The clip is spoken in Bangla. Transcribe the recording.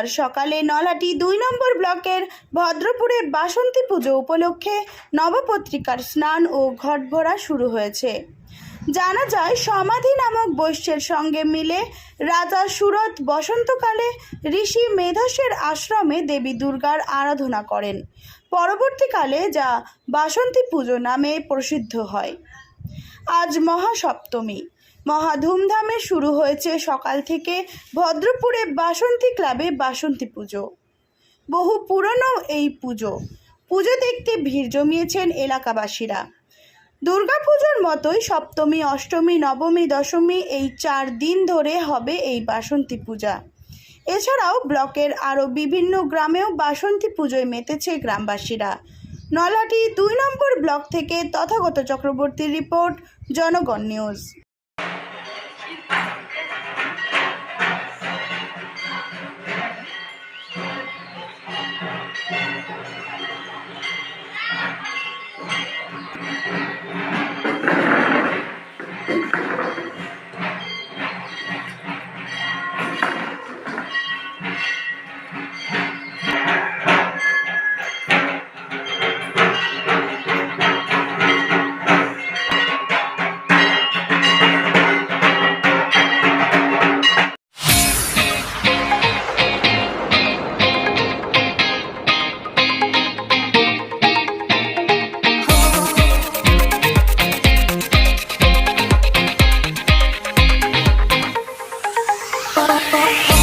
বুধবার সকালে নলহাটি ২ নম্বর ব্লকের ভদ্রপুরে বাসন্তী পুজো উপলক্ষে নবপত্রিকার স্নান ও ঘটভরা শুরু হয়েছে। জানা যায়, সমাধি নামক বৈশ্যের সঙ্গে মিলে রাজা সুরত বসন্তকালে ঋষি মেধসের আশ্রমে দেবী দুর্গার আরাধনা করেন। পরবর্তীকালে যা বাসন্তী পুজো নামে প্রসিদ্ধ হয়। আজ মহাসপ্তমী। মহা ধুমধামে শুরু হয়েছে সকাল থেকে ভদ্রপুরে বাসন্তী ক্লাবে বাসন্তী পুজো। বহু পুরনো এই পুজো দেখতে ভিড় জমিয়েছেন এলাকাবাসীরা। দুর্গাপুজোর মতোই সপ্তমী, অষ্টমী, নবমী, দশমী এই 4 দিন ধরে হবে এই বাসন্তী পূজা। এছাড়াও ব্লকের আরও বিভিন্ন গ্রামেও বাসন্তী পুজোয় মেতেছে গ্রামবাসীরা। নলহাটি 2 নম্বর ব্লক থেকে তথাগত চক্রবর্তীর রিপোর্ট, জনগণ নিউজ। Oh,